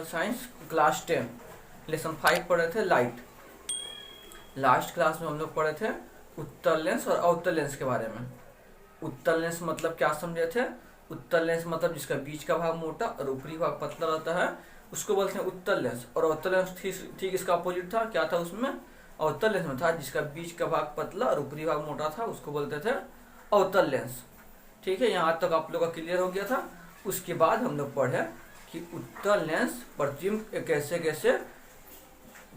Physical science class 10 lesson 5 पढ़े थे light. Last class में हम लोग पढ़े थे उत्तल लेंस और अवतल लेंस के बारे में। उत्तल लेंस मतलब क्या समझे थे? उत्तल लेंस मतलब जिसका बीच का भाग मोटा और ऊपरी भाग पतला रहता है उसको बोलते हैं उत्तल लेंस। और अवतल लेंस ठीक इसका अपोजिट था। क्या था उसमें? अवतल लेंस में था जिसका बीच का भाग पतला और ऊपरी भाग मोटा था, उसको बोलते थे अवतल लेंस। ठीक है, यहाँ तक आप लोगों का क्लियर हो गया था। उसके बाद हम लोग पढ़े कि उत्तल लेंस प्रतिबिंब कैसे कैसे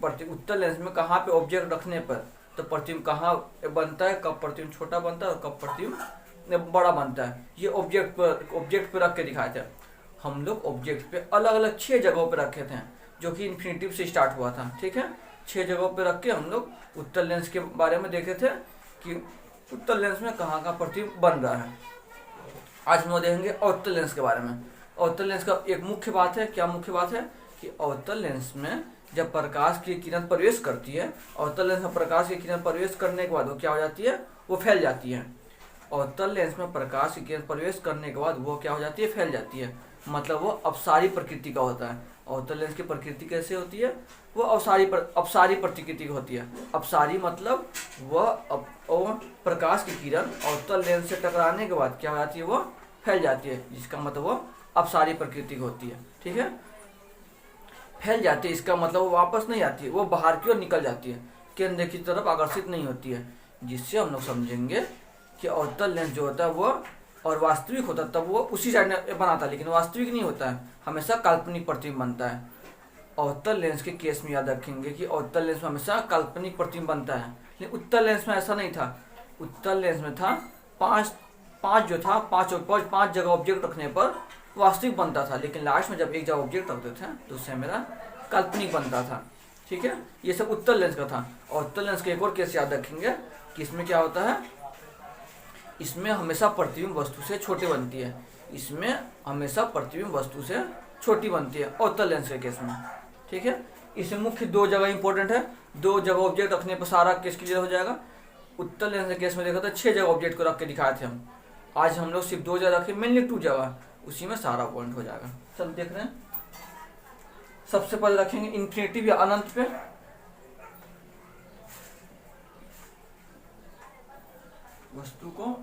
उत्तल लेंस में कहाँ पे ऑब्जेक्ट रखने पर तो प्रतिबिंब कहाँ बनता है, कब प्रतिबिंब छोटा बनता है और कब प्रतिबिंब बड़ा बनता है, ये ऑब्जेक्ट पे रख के दिखाए थे। हम लोग ऑब्जेक्ट पे अलग अलग 6 जगहों पे रखे थे जो कि इन्फिनिटिव से स्टार्ट हुआ था। ठीक है, 6 जगहों पे रख के हम लोग उत्तल लेंस के बारे में देखे थे कि उत्तल लेंस में कहाँ कहाँ प्रतिबिंब बन रहा है। आज हम लोग देखेंगे अवतल लेंस के बारे में। अवतल लेंस का एक मुख्य बात है, क्या मुख्य बात है कि अवतल लेंस में जब प्रकाश की किरण प्रवेश करती है, अवतल लेंस में प्रकाश की किरण प्रवेश करने के बाद वो क्या हो जाती है? वो फैल जाती है। अवतल लेंस में प्रकाश की किरण प्रवेश करने के बाद वो क्या हो जाती है? फैल जाती है। मतलब वो अपसारी प्रकृति का होता है। अवतल लेंस की प्रकृति कैसे होती है? वो अपसारी प्रकृति की होती है। अपसारी मतलब वह प्रकाश की किरण अवतल लेंस से टकराने के बाद क्या हो जाती है? वो फैल जाती है, जिसका मतलब वो अपसारी प्रकृति की होती है। ठीक है, फैल जाती है इसका मतलब वो वापस नहीं आती है, वो बाहर की ओर निकल जाती है, केंद्र की तरफ आकर्षित नहीं होती है। जिससे हम लोग समझेंगे कि अवतल लेंस जो होता है वो और वास्तविक होता है तब वो उसी साइड में बनाता है, लेकिन वास्तविक नहीं होता है, हमेशा काल्पनिक प्रतिबिंब बनता है। अवतल लेंस के केस में याद रखेंगे कि अवतल लेंस में हमेशा काल्पनिक प्रतिबिंब बनता है, लेकिन उत्तल लेंस में ऐसा नहीं था। उत्तल लेंस में था पांच जगह ऑब्जेक्ट रखने पर वास्तविक बनता था, लेकिन लास्ट में जब एक जगह ऑब्जेक्ट रखते थे तो उससे मेरा काल्पनिक बनता था। ठीक है, ये सब उत्तल लेंस का था। और उत्तल लेंस के एक और केस याद रखेंगे कि इसमें क्या होता है, इसमें हमेशा प्रतिबिंब वस्तु से छोटी बनती है। इसमें हमेशा प्रतिबिंब वस्तु से छोटी बनती है अवतल लेंस के केस में। ठीक है, इसमें मुख्य 2 जगह इंपॉर्टेंट है। 2 जगह ऑब्जेक्ट रखने पर सारा केस क्लियर हो जाएगा। उत्तल लेंस के केस में देखा था 6 जगह ऑब्जेक्ट को रख के दिखाए थे हम। आज हम लोग सिर्फ 2 जगह रखे, मेनली 2 जगह, उसी में सारा पॉइंट हो जाएगा। सब देख रहे हैं। सबसे पहले रखेंगे इन्फिनिटिव या अनंत पे। वस्तु को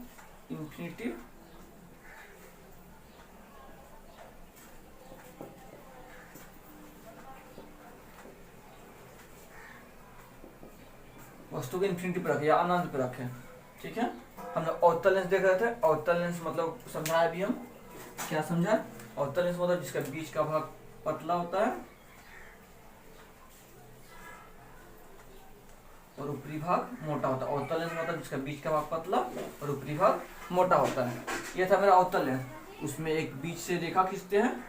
इन्फिनिटिव पे रखे या अनंत पे रखे। ठीक है, हम लोग अवतल लेंस देख रहे थे। अवतल लेंस मतलब समझाया भी हम, क्या समझा? अवतल लेंस मतलब जिसका बीच का भाग पतला होता है और ऊपरी भाग मोटा होता है। अवतल लेंस मतलब जिसका बीच का भाग पतला और ऊपरी भाग मोटा होता है। ये था मेरा अवतल लेंस। उसमें एक बीच से रेखा खींचते हैं,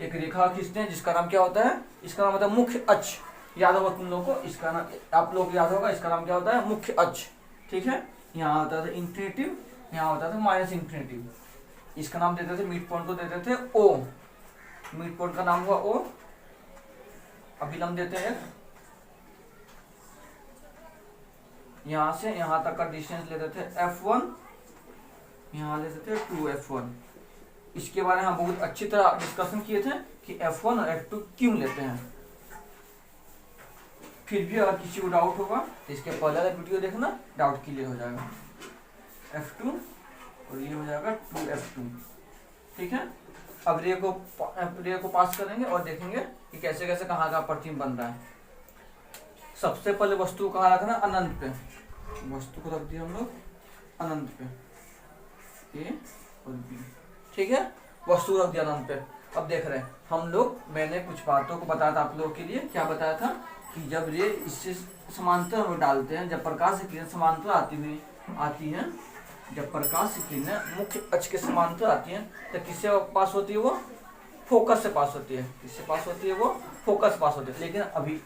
एक रेखा खींचते हैं जिसका नाम क्या होता है? इसका नाम होता है मुख्य अक्ष। याद होगा तुम लोगों को, इसका नाम आप लोग को याद होगा, इसका नाम क्या होता है? मुख्य अक्ष। ठीक है, यहाँ होता था इन्फिनिटिव, यहाँ होता था माइनस इन्फिनिटिव। इसका नाम देते थे, मिड पॉइंट को देते थे ओ। मिड पॉइंट का नाम हुआ ओ। अभिलंब देते हैं, यहाँ से यहाँ तक का डिस्टेंस लेते थे F1, यहाँ लेते थे 2F1। इसके बारे में हम बहुत अच्छी तरह डिस्कशन किए थे कि F1 और F2 क्यों लेते हैं। फिर भी अगर किसी को डाउट होगा तो इसके पहले वाला वीडियो देखना, डाउट क्लियर हो जाएगा। F2 और ये हो जाएगा 2F2। ठीक है, अब रे को पास करेंगे और देखेंगे कि कैसे कैसे कहाँ का प्रतिबिंब बन रहा है। सबसे पहले वस्तु को कहाँ रखना? अनंत पे। वस्तु को रख दिया हम लोग अनंत पे, ए और बी। ठीक है, वस्तु रख दिया अनंत पे। अब देख रहे हैं हम लोग, मैंने कुछ बातों को बताया था आप लोगों के लिए। क्या बताया था कि जब रे इससे समांतर में डालते हैं, जब प्रकाश की किरण समांतर आती है, जब प्रकाश की किरण मुख्य अक्ष के समांतर आती है तो किससे पास होती है? वो फोकस से पास होती है। किससे पास होती है? वो फोकस पास होती है। लेकिन अभी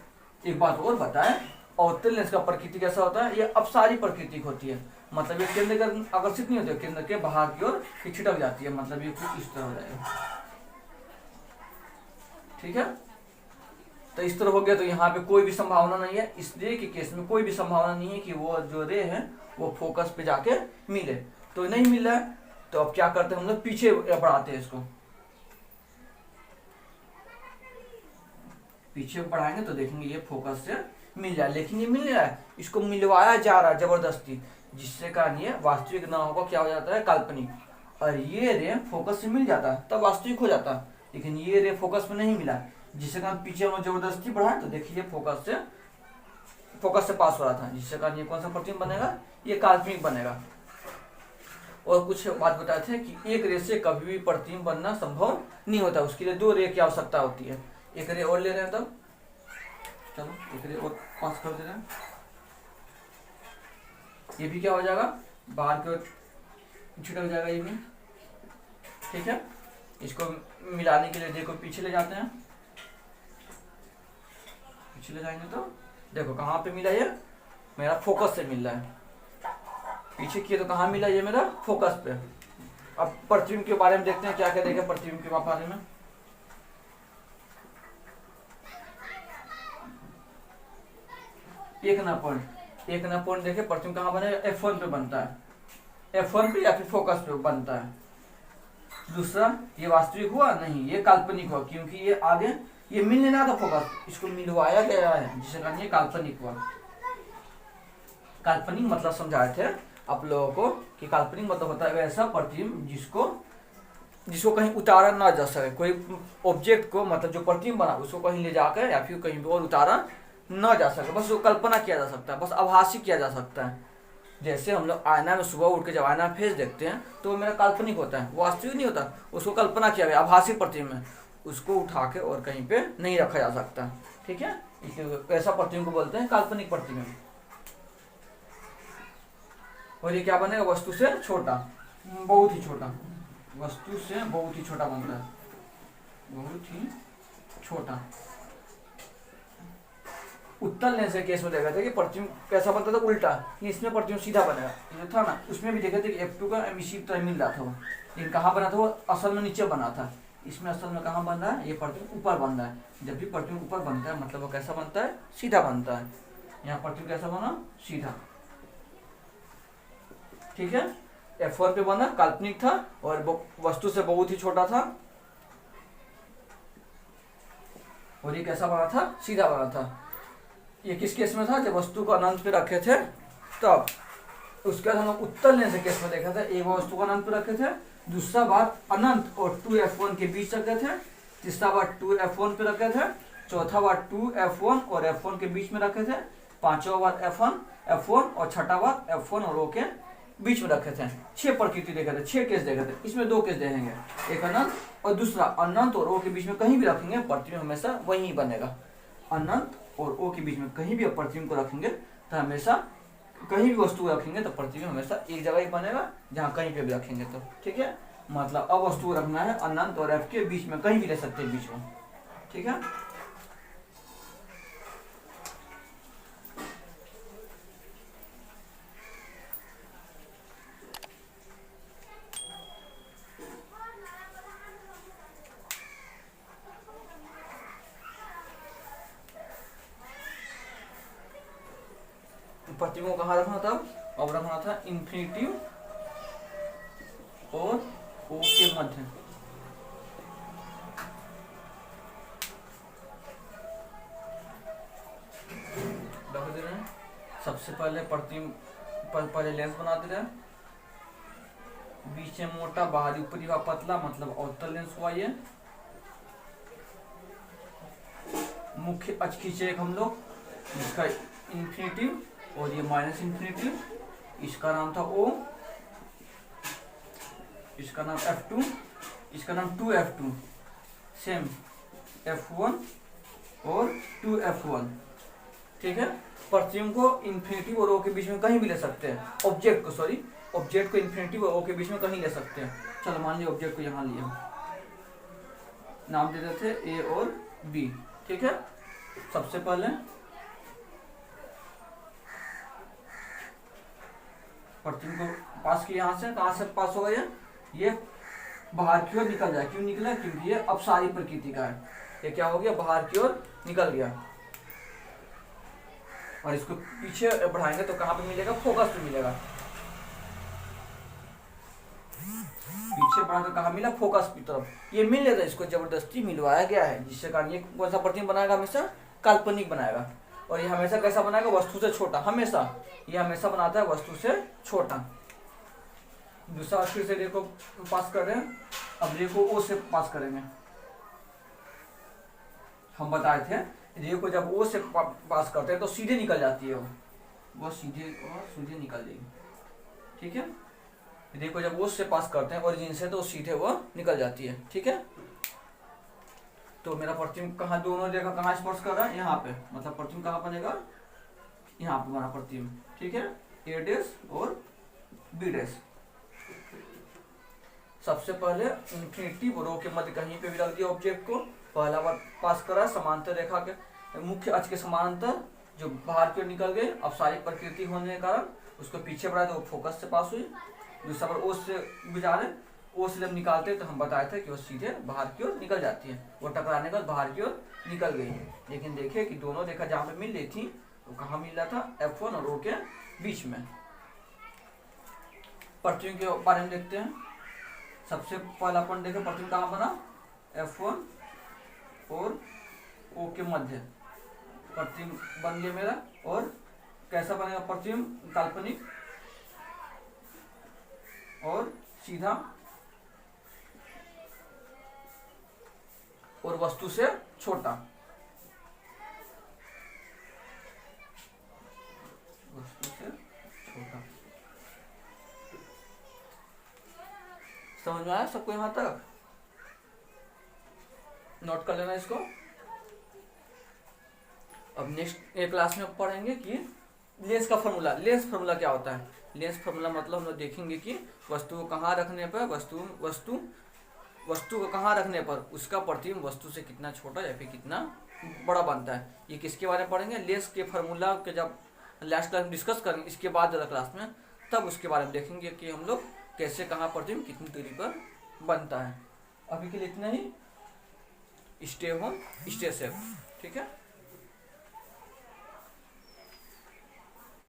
एक बात और बताएं, अवतल लेंस का प्रकृति कैसा होता है? ये अपसारी प्रकृति होती है। मतलब ये केंद्र का आकर्षित नहीं होती है, केंद्र के बाहर की ओर छिटक जाती है। मतलब ये कुछ इस तरह हो जाएगा। ठीक है, तो इस तरह हो गया। तो यहाँ पे कोई भी संभावना नहीं है, इस रे के केस में कोई भी संभावना नहीं है कि वो जो रे है वो फोकस पे जाके मिले। तो नहीं मिला है तो अब क्या करते हैं हम लोग? पीछे बढ़ाते हैं इसको। पीछे बढ़ाएंगे तो देखेंगे ये फोकस से मिल जाए, लेकिन ये मिल नहीं रहा है, इसको मिलवाया जा रहा है जबरदस्ती, जिससे कारण ये वास्तविक ना होगा क्या हो जाता है, काल्पनिक। और ये रे फोकस से मिल जाता है तब वास्तविक हो जाता है, लेकिन ये रे फोकस में नहीं मिला, जिससे कारण पीछे हम जबरदस्ती बढ़ाए तो देखिए फोकस से पास हो रहा था, जिससे कारण ये कौन सा प्रतिबिंब बनेगा, ये काल्पनिक बनेगा। और कुछ बात बताए थे कि एक रे से कभी भी प्रतिबिंब बनना संभव नहीं होता, उसके लिए 2 रे की आवश्यकता होती है। एक रे और ले रहे हैं तब, चलो एक रे और पास कर दे रहे हैं, ये भी क्या हो जाएगा, बाहर की ओर छिटक जाएगा ये भी, ठीक है। इसको मिलाने के लिए देखो पीछे ले जाते हैं, पीछे ले जाएंगे तो देखो कहाँ पे मिला, ये मेरा फोकस से मिल रहा है, पीछे किए तो कहाँ मिला, ये मेरा फोकस पे। अब प्रतिबिंब के बारे में देखते हैं क्या क्या देखें प्रतिबिंब के बारे में। एक ना पॉइंट देखे प्रतिबिंब कहाँ बनेगा, F1 पे बनता है, F1 पे या फिर फोकस पे बनता है। दूसरा, ये वास्तविक हुआ नहीं, ये काल्पनिक हुआ, क्योंकि ये आगे ये मिल नहीं रहा था फोकस, इसको मिलवाया गया है, जिससे कारण ये काल्पनिक हुआ। काल्पनिक मतलब समझाए थे आप लोगों को कि काल्पनिक मतलब होता है ऐसा प्रतिबिंब जिसको कहीं उतारा ना जा सके, कोई ऑब्जेक्ट को मतलब जो प्रतिबिंब बना उसको कहीं ले जाकर या फिर कहीं और उतारा ना जा सके, बस वो कल्पना किया जा सकता है, बस आभासी किया जा सकता है। जैसे हम लोग आईना में सुबह उठ के जब आईना फेस देखते हैं तो वो मेरा काल्पनिक होता है, वो वास्तविक नहीं होता, उसको कल्पना किया गया, आभासी प्रतिबिंब है, उसको उठा के और कहीं पे नहीं रखा जा सकता, ठीक है। इसलिए ऐसा प्रतिबिंब को बोलते हैं काल्पनिक प्रतिबिंब। और ये क्या बनेगा, वस्तु से छोटा, बहुत ही छोटा, वस्तु से बहुत ही छोटा बनता है, बहुत ही छोटा। उत्तल लेंस के केस में देखा था कि प्रतिबिंब कैसा बनता था, उल्टा, कि इसमें प्रतिबिंब सीधा बनेगा, ये था ना, उसमें भी देखा था कि F2 का इसी तरह मिल रहा था वो, लेकिन कहाँ बना था वो, असल में नीचे बना था, इसमें असल में कहाँ बन रहा है, ये प्रतिबिंब ऊपर बन रहा है। जब भी प्रतिबिंब ऊपर बनता है मतलब वो कैसा बनता है, सीधा बनता है। यहाँ प्रतिबिंब कैसा बना, सीधा, ठीक है। F1 पे बना, काल्पनिक था और वस्तु से बहुत ही छोटा था, और ये कैसा बना था, सीधा बना था। ये किस केस में था, जब वस्तु को अनंत पे रखे थे तब। उसके बाद हम लोग उत्तल लेंस के केस में देखा था, एक वस्तु को अनंत पे रखे थे, दूसरा बार अनंत और 2F1 के बीच रखे थे, तीसरा बार 2F1 पे रखे थे, चौथा बार 2F1 और F1 के बीच में रखे थे, पांचवा बार F1 और छठा बार F1 और O के बीच में रखे थे। 6 प्रकृति देखे थे, 6 केस देखे थे, इसमें 2 केस देखेंगे, एक अनंत और दूसरा अनंत और O के बीच में कहीं भी रखेंगे प्रतिबिंब हमेशा वही बनेगा। अनंत और O के बीच में कहीं भी प्रतिबिंब को रखेंगे तो हमेशा, कहीं भी वस्तु रखेंगे तो प्रतिबिंब हमेशा एक जगह ही बनेगा, जहाँ कहीं पे भी रखेंगे तो, ठीक है। मतलब अब वस्तु रखना है अनंत और F के बीच में, कहीं भी ले सकते हैं बीच में, ठीक है। प्रतिबिंब को कहाँ रखना था, अब रखना था इंफिनिटिव और O के मध्य। रख दे रहे हैं, सबसे पहले प्रतिबिंब पहले लेंस बना दे रहे हैं, बीच में मोटा, बाहरी ऊपरी हुआ पतला, मतलब अवतल लेंस हुआ ये। मुख्य अक्ष खींचे एक हम लोग, इसका इंफिनिटिव और ये माइनस इंफिनिटिव, इसका नाम था O, इसका नाम F2, इसका नाम 2F2, सेम F1 और 2F1, ठीक है। प्रतिबिंब को इंफिनिटिव और O के बीच में कहीं भी ले सकते हैं, ऑब्जेक्ट को इंफिनिटिव और O के बीच में कहीं ले सकते हैं। चलो मान लिया ऑब्जेक्ट को यहाँ लिया, नाम दे देते थे A और B, ठीक है। सबसे पहले प्रतिबिंब को पास किया, यहाँ से, कहाँ से पास होगा, ये बाहर की ओर निकल जाए, क्यों निकला, क्योंकि ये अपसारी प्रकृति का है, ये क्या हो गया, बाहर की ओर निकल गया। और इसको पीछे बढ़ाएंगे तो कहाँ पे मिलेगा, फोकस पे मिलेगा, पीछे टकरा कर कहाँ मिला, फोकस की तरफ। ये मिल लेता है, इसको जबरदस्ती मिलवाया गया है, जिससे कारण ये कौन सा प्रतिबिंब बनाएगा, हमेशा काल्पनिक बनाएगा। और ये हमेशा कैसा बनाएगा, वस्तु से छोटा, हमेशा ये हमेशा बनाता है वस्तु से छोटा। दूसरा फिर से रे को पास कर रहे हैं, अब रे को ओ से पास करेंगे। हम बताए थे रे को जब ओ से पास करते हैं तो सीधे निकल जाती है, वो सीधे निकल जाएगी, ठीक है। रे को जब ओ से पास करते हैं ओरिजिन से तो सीधे वो निकल जाती है, ठीक है। तो मेरा प्रतिबिंब कहाँ, दोनों रेखा कहाँ स्पर्श कर रहा है, यहाँ पे, मतलब प्रतिबिंब कहाँ बनेगा, यहाँ पे बना प्रतिबिंब, ठीक है। ए डैश और बी डैश। सबसे पहले इन्फिनिटिव रो के मध्य कहीं पे भी रख दिया ऑब्जेक्ट को, पहला बार पास करा समांतर रेखा के मुख्य अक्ष के समांतर, जो बाहर की ओर निकल गए। अब सारी प्रकृति होने के कारण उसको पीछे बढ़ाया तो वो फोकस से पास हुई। दूसरा बार ओ से गुजारे, ओ से जब निकालते तो हम बताए थे कि वो सीधे बाहर की ओर निकल जाती है, वो टकराने के बाद बाहर की ओर निकल गई। लेकिन देखिए कि दोनों रेखा जहाँ पे मिल रही थी वो कहाँ मिल रहा था, F1 और O के बीच में। प्रतिबिंब के बारे में देखते हैं। सबसे पहला अपन देखें प्रतिबिंब कहाँ बना, F1 और O के मध्य प्रतिबिंब बन गया मेरा। और कैसा बनेगा प्रतिबिंब, काल्पनिक और सीधा और वस्तु से छोटा, वस्तु से छोटा। समझ में आया सबको यहाँ तक? नोट कर लेना इसको। अब नेक्स्ट एक क्लास में पढ़ेंगे कि लेंस का फॉर्मूला। लेंस फार्मूला क्या होता है? लेंस फार्मूला मतलब हम लोग देखेंगे कि वस्तु को कहाँ रखने पर, वस्तु को कहाँ रखने पर उसका प्रतिबिंब वस्तु से कितना छोटा या फिर कितना बड़ा बनता है। ये किसके बारे में पढ़ेंगे? लेंस के फार्मूला के जब लास्ट क्लास में डिस्कस करेंगे, इसके बाद ज़्यादा क्लास में तब उसके बारे में देखेंगे कि हम लोग कैसे कहाँ प्रतिबिंब कितनी दूरी पर बनता है। अभी के लिए इतना ही। स्टे होम स्टे सेफ, ठीक है।